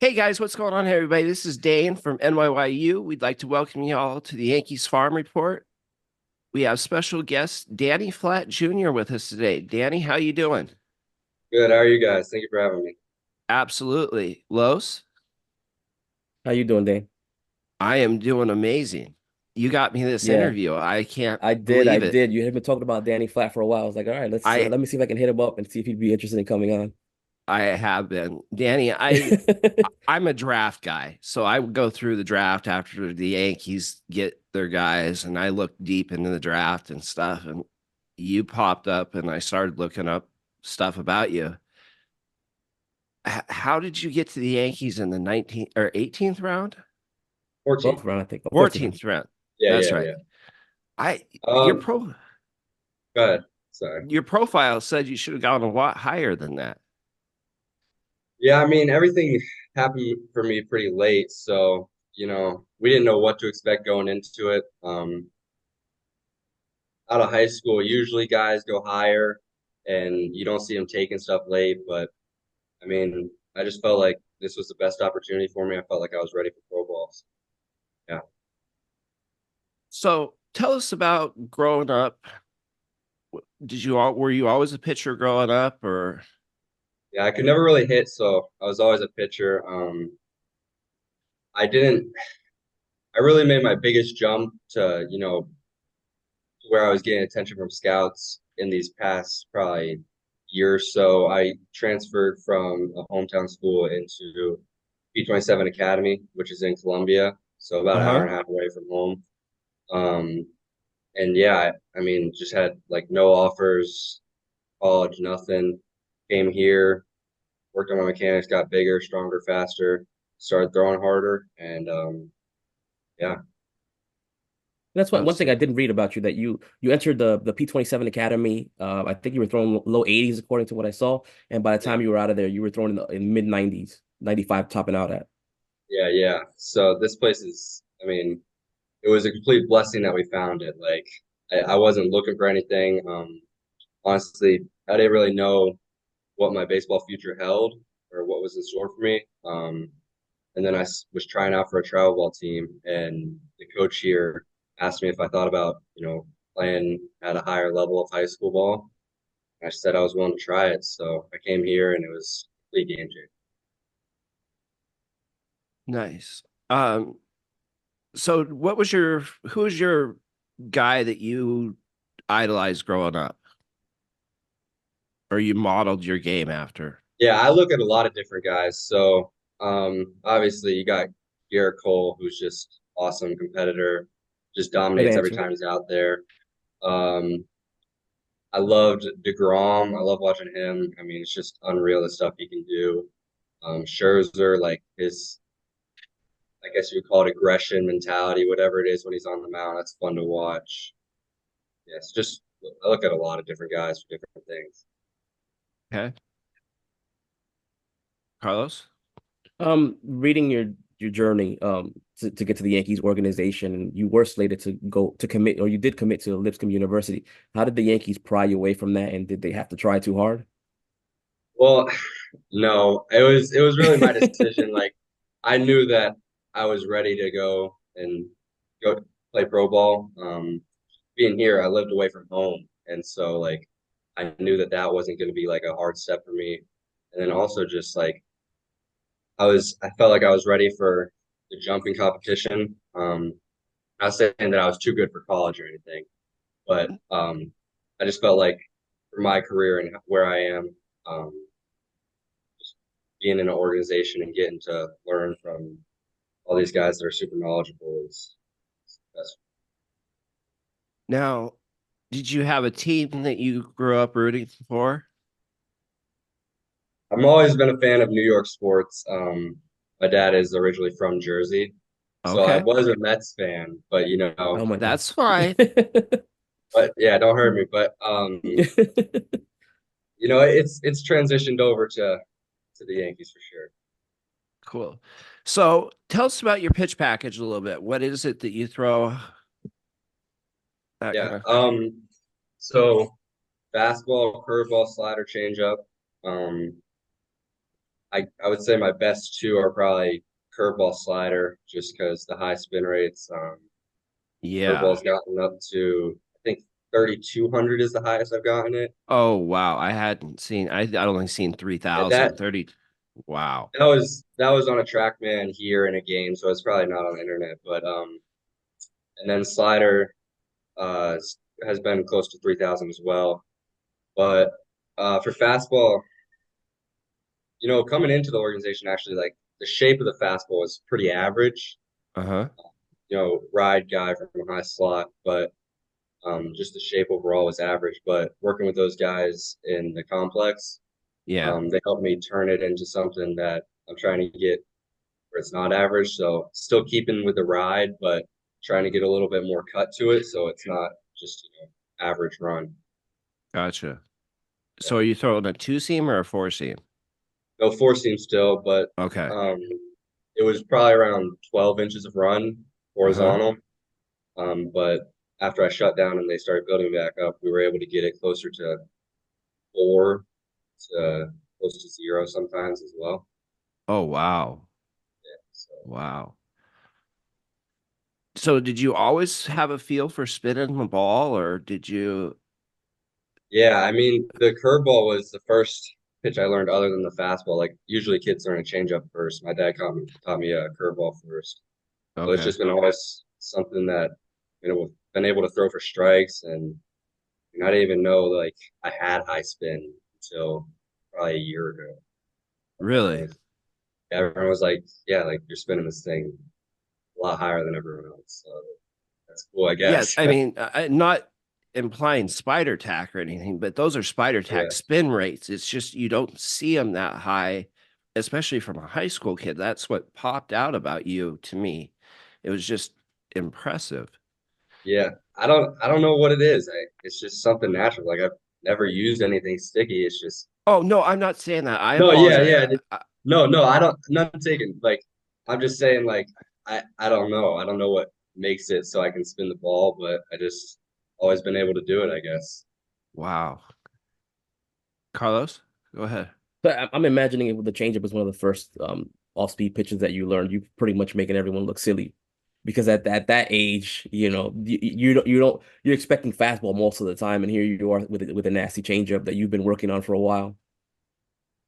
Hey guys, what's going on, everybody? This is Dane from NYYU. We'd like to welcome you all to the Yankees Farm Report. We have special guest Danny Flatt Jr. with us today. Danny, how you doing? Good. How are you guys? Thank you for having me. Absolutely. Los, How you doing, Dane? I am doing amazing. You got me this Yeah, interview. I can't I did. I believe it. did. You had been talking about Danny Flatt for a while. I was like, all right, let's I let me see if I can hit him up and see if he'd be interested in coming on. I have been. Danny, I'm a draft guy. So I would go through the draft after the Yankees get their guys and I look deep into the draft and stuff and you popped up and I started looking up stuff about you. How did you get to the Yankees in the 19th or 18th round? 14. 12th round, I think. Oh, 15th round. 14th round. Yeah, That's yeah, right. yeah. I your Um, pro Go ahead. Sorry. your profile said you should have gone a lot higher than that. Yeah, I mean, everything happened for me pretty late, so we didn't know what to expect going into it. Out of high school, usually guys go higher, and you don't see them taking stuff late. But I mean, I just felt like this was the best opportunity for me. I felt like I was ready for pro balls. Yeah, So tell us about growing up. Were you always a pitcher growing up or yeah. I could never really hit, so I was always a pitcher. I didn't. I really made my biggest jump to, where I was getting attention from scouts in these past probably year or so. I transferred from a hometown school into P27 Academy, which is in Columbia, so about an hour uh-huh. and a half away from home. Um, and yeah, I mean, just had like no offers, college, nothing. Came here, worked on my mechanics, got bigger, stronger, faster, started throwing harder, and yeah. That's one thing I Absolutely. didn't read about you that you entered the P27 Academy. I think you were throwing low 80s according to what I saw, and by the Yeah. time you were out of there, you were throwing in mid 90s, 95 topping out at. Yeah, yeah. So this place is, I mean, it was a complete blessing that we found it. Like I wasn't looking for anything. Honestly, I didn't really know what my baseball future held or what was in store for me. And then was trying out for a travel ball team, and the coach here asked me if I thought about, playing at a higher level of high school ball. I said I was willing to try it, so I came here, and it was a complete game changer. Nice. Um, so who was your guy that you idolized growing up or you modeled your game after? Yeah, I look at a lot of different guys. So, obviously you got Garrett Cole, who's just awesome competitor, just Good dominates every answer. time he's out there. Um, I loved DeGrom. I love watching him. I mean, it's just unreal the stuff he can do. Scherzer, like his, I guess you would call it aggression mentality, whatever it is when he's on the mound. That's fun to watch. Yeah, it's just I look at a lot of different guys for different things. Okay. Carlos? Reading your journey to get to the Yankees organization, and you were slated to go to commit, or you did commit to Lipscomb University. How did the Yankees pry you away from that, and did they have to try too hard? Well, no, it was really my decision. Like I knew that I was ready to go play pro ball. Being here, I lived away from home, and so like I knew that that wasn't going to be like a hard step for me. And then also just like I felt like I was ready for the jumping competition. Not saying that I was too good for college or anything, but I just felt like for my career and where I am. Just being in an organization and getting to learn from all these guys that are super knowledgeable is best. Now, did you have a team that you grew up rooting for? I've always been a fan of New York sports. My dad is originally from Jersey, so I Okay. was a Mets fan, but Oh my God. That's fine. but yeah, don't hurt me. But it's transitioned over to the Yankees for sure. Cool. So tell us about your pitch package a little bit. What is it that you throw? That kind Yeah. of. So fastball, curveball, slider, changeup. Um, I would say my best two are probably curveball slider, just because the high spin rates. Yeah. Curveball's gotten up to I think 3,200 is the highest I've gotten it. Oh, wow. I'd only seen And 3,000, 30. Wow. that was on a TrackMan here in a game, so it's probably not on the internet. But and then slider uh has been close to 3,000 as well. But for fastball, coming into the organization, actually, like the shape of the fastball is pretty average. Uh-huh. Ride guy from a high slot, but just the shape overall was average. But working with those guys in the complex, Yeah. they helped me turn it into something that I'm trying to get where it's not average. So still keeping with the ride, but trying to get a little bit more cut to it, so it's not just average run. Gotcha. Yeah. So are you throwing a two seam or a four seam? No four seam still, but Okay. um, it was probably around 12 inches of run Uh-huh. horizontal. But after I shut down and they started building back up, we were able to get it closer to four to close to zero sometimes as well. Oh, wow. So Wow. So did you always have a feel for spinning the ball or did you? yeah, I mean the curveball was the first pitch I learned other than the fastball. Like usually kids learn a changeup first. My dad taught me a curveball first. So it's Okay. just been always something that been able to throw for strikes, and I didn't even know like I had high spin until probably a year ago. Really? Like, everyone was like, "Yeah, like you're spinning this thing a lot higher than everyone else." So that's cool, I Yeah, guess. I mean, not implying spider tack or anything, but those are spider tack Yeah, spin rates. It's just you don't see them that high, especially from a high school kid. That's what popped out about you to me. It was just impressive. yeah. I don't know what it is. It's just something natural. Like I've never used anything sticky. It's just Oh, no, I'm not saying that. I no, yeah, apologize. yeah. No, no, I don't. None taken. Like I'm just saying. Like I don't know. I don't know what makes it so I can spin the ball, but I just always been able to do it, I guess. Wow. Carlos, go ahead. But I'm imagining the changeup was one of the first off-speed pitches that you learned. You pretty much making everyone look silly because at that age, you're expecting fastball most of the time, and here you are with a nasty changeup that you've been working on for a while.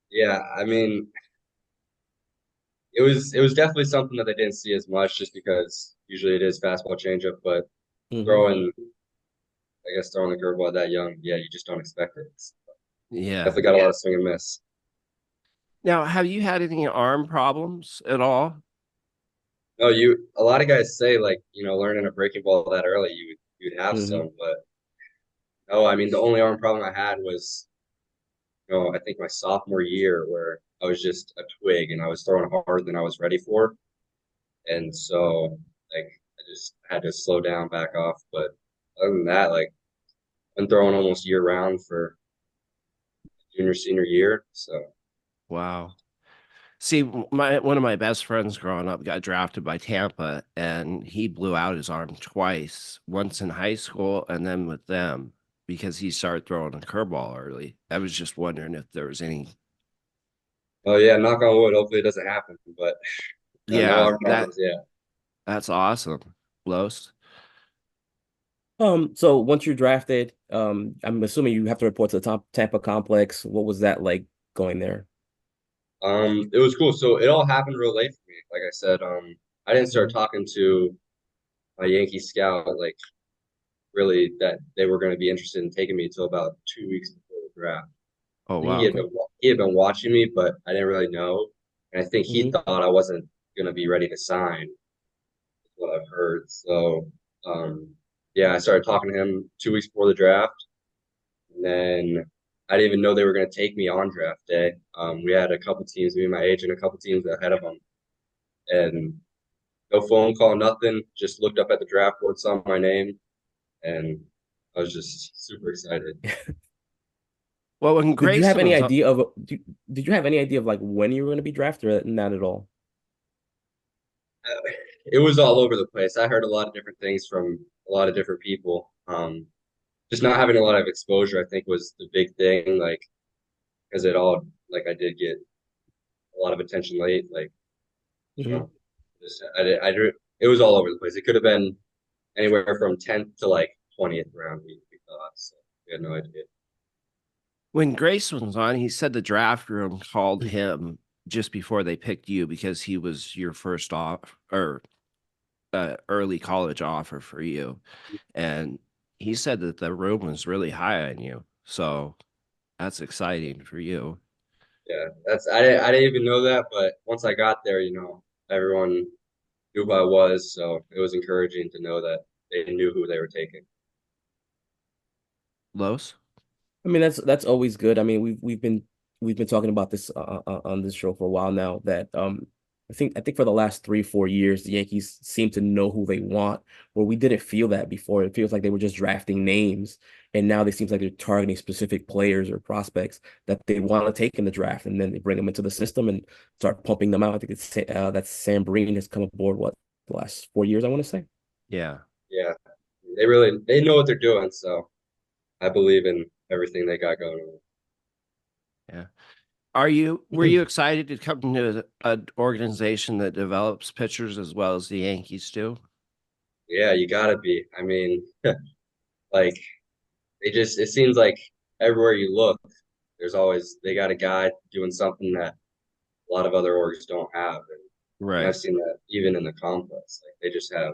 Yeah, I mean, it was definitely something that they didn't see as much, just because usually it is fastball changeup, but Hmm. throwing, I guess throwing the curveball that young, yeah, you just don't expect it. Yeah. Definitely got a lot of swing and miss. Now, have you had any arm problems at all? No, a lot of guys say like, learning a breaking ball that early, you'd have Hmm. some, but no, I mean the only arm problem I had was, I think my sophomore year where I was just a twig and I was throwing harder than I was ready for. And so like I just had to slow down, back off. But other than that, like I've been throwing almost year round for junior, senior year. So Wow. See, my one of my best friends growing up got drafted by Tampa, and he blew out his arm twice, once in high school and then with them because he started throwing a curveball early. I was just wondering if there was any. oh yeah, knock on wood, hopefully it doesn't happen. But no, no Yeah, arm problems, yeah. that's awesome. Los. So once you're drafted, I'm assuming you have to report to the top Tampa complex. What was that like going there? It was cool. So it all happened real late for me. Like I said, I didn't start Mhm. talking to my Yankee scout like really that they were going to be interested in taking me until about 2 weeks before the draft. Oh, He wow. had been he had been watching me, but I didn't really know. And I think he Hmm. thought I wasn't going to be ready to sign, is what I've heard. So, yeah, I started talking to him 2 weeks before the draft, and then I didn't even know they were going to take me on draft day. We had a couple teams, me and my agent, a couple teams ahead of them, and no phone call, nothing. Just looked up at the draft board, saw my name, and I was just super excited. Well, when Did you have Grayson any was up, idea of did you have any idea of like when you were going to be drafted or not at all? It was all over the place. I heard a lot of different things from a lot of different people. Just not having a lot of exposure, I think, was the big thing. Like, because it all, like, I did get a lot of attention late. Like, you Hmm. know, just it was all over the place. It could have been anywhere from 10th to like 20th round. We thought so. We had no idea. When Grayson was on, he said the draft room called him just before they picked you because he was your first off or early college offer for you. And he said that the room was really high on you. So that's exciting for you. Yeah, I didn't even know that, but once I got there, everyone knew who I was, so it was encouraging to know that they knew who they were taking. Los? I mean, that's always good. I mean, we've been talking about this on this show for a while now. That I think for the last 3 4 years, the Yankees seem to know who they want, where we didn't feel that before. It feels like they were just drafting names, and now it seems like they're targeting specific players or prospects that they want to take in the draft, and then they bring them into the system and start pumping them out. I think that Sam Breen has come aboard the last 4 years, I want to say. Yeah. Yeah, they know what they're doing, so I believe in everything they got going on. Yeah. Were you excited to come to an organization that develops pitchers as well as the Yankees do? Yeah, you gotta be. I mean, like it seems like everywhere you look, they got a guy doing something that a lot of other orgs don't have. And I've Right. seen that even in the complex. Like they just have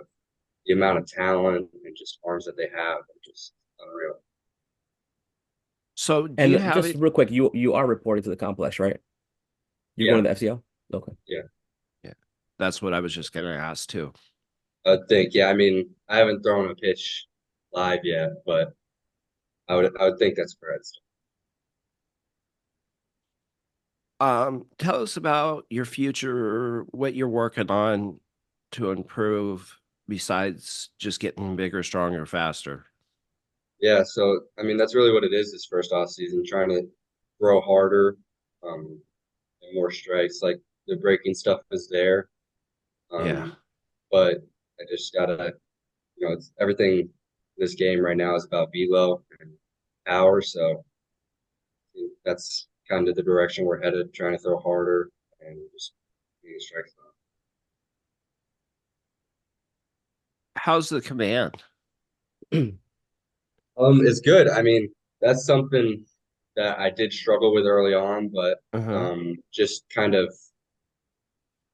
the amount of talent and just arms that they have are just unreal. So do you And have just it? real quick, you are reporting to the complex, right? You're Yeah, going to the FCL? Okay. yeah. Yeah. That's what I was just going to ask too. I think, yeah, I mean, I haven't thrown a pitch live yet, but I would think that's correct. Tell us about your future, what you're working on to improve besides just getting bigger, stronger, faster. Yeah, so I mean that's really what it is this first off season, trying to throw harder, um, and more strikes. Like the breaking stuff is there, Yeah. but I just gotta, it's everything in this game right now is about velo and power. So I think that's kind of the direction we're headed, trying to throw harder and just getting strikes How's the command? It's good. I mean, that's something that I did struggle with early on, but Uh-huh. just kind of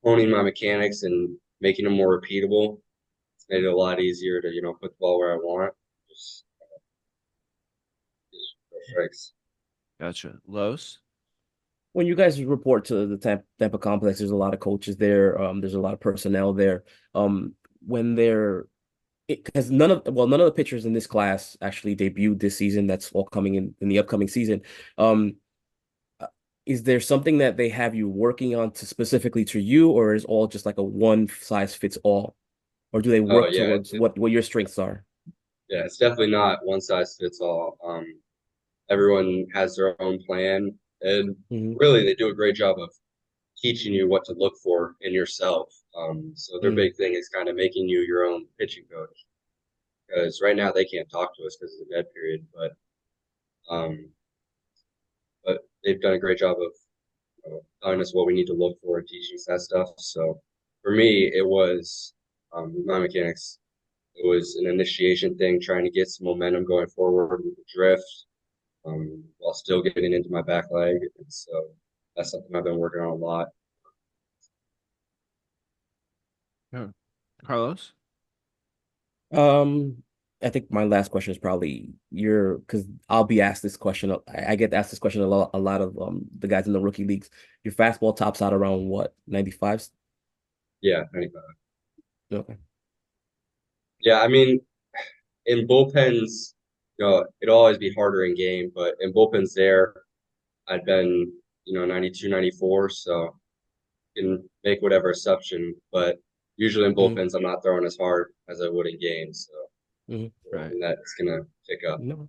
honing my mechanics and making them more repeatable. It's made it a lot easier to, put the ball where I want. Just, just throw strikes. Gotcha. Los? When you guys report to the Tampa complex, there's a lot of coaches there. There's a lot of personnel there. When they're because none of the pitchers in this class actually debuted this season. That's all coming in the upcoming season. Um, is there something that they have you working on to specifically to you, or is all just like a one size fits all, or do they Oh work yeah, towards what your strengths are? yeah. It's definitely not one size fits all. Everyone has their own plan, and Hmm. really they do a great job of teaching you what to look for in yourself. So their Hmm. big thing is kind of making you your own pitching coach. Because right now they can't talk to us because of the dead period, um, but they've done a great job of telling us what we need to look for and teaching us that stuff. So for me, it was my mechanics. It was an initiation thing, trying to get some momentum going forward with the drift, while still getting into my back leg. And so that's something I've been working on a lot. Yeah. Carlos? Um, I think my last question is probably because I'll be asked this question. I get asked this question a lot of the guys in the rookie leagues. Your fastball tops out around what, 95? Yeah, 95. Okay. Yeah, I mean, in bullpens, it'll always be harder in game, but in bullpens there, I'd been, 92, 94, so can make whatever assumption, but usually in Hmm. bullpens, I'm not throwing as hard as I would in games. So Hmm. Right. that's gonna pick up. No.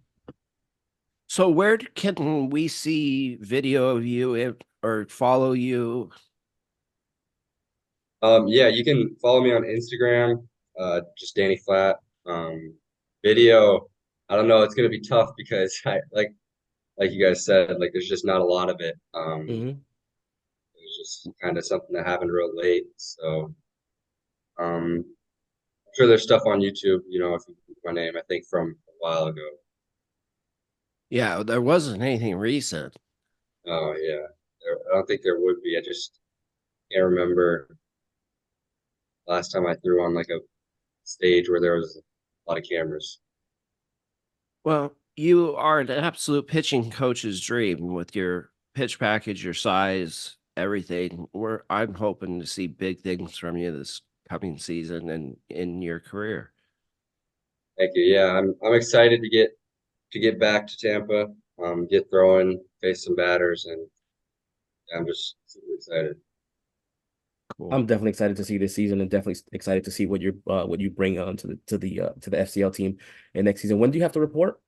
So where can we see video of you or follow you? Yeah, you can follow me on Instagram, just Danny Flatt. Video, I don't know, it's gonna be tough because I like you guys said, like there's just not a lot of it. Hmm. There's just kind of something that happened real late. So I'm sure there's stuff on YouTube, you know, if you Google my name, I think from a while ago. Yeah, there wasn't anything recent. Oh yeah, I don't think there would be. I just can't remember last time I threw on like a stage where there was a lot of cameras. Well, you are an absolute pitching coach's dream with your pitch package, your size, everything. I'm hoping to see big things from you this coming season and in your career. Thank you. Yeah, I'm excited to get back to Tampa, get throwing, face some batters, and I'm just super excited. Cool. I'm definitely excited to see this season, and definitely excited to see what you bring on to the FCL team in next season. When do you have to report,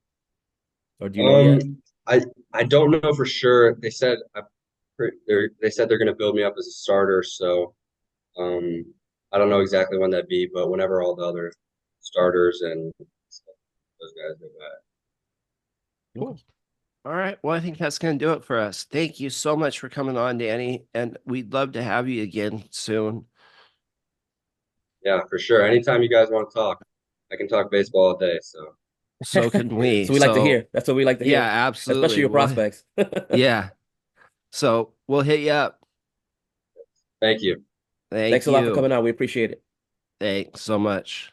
or do you know yet? I don't know for sure. They said they're going to build me up as a starter, so um, I don't know exactly when that'd be, but whenever all the other starters and those guys go back. Cool. All right. Well, I think that's going to do it for us. Thank you so much for coming on, Danny. And we'd love to have you again soon. Yeah, for sure. Anytime you guys want to talk, I can talk baseball all day. So So can we. So we like to hear. That's what we like to yeah, hear, especially absolutely. your prospects. Yeah. So we'll hit you up. thank you. Thank Thanks a lot for you. coming on. We appreciate it. Thanks so much.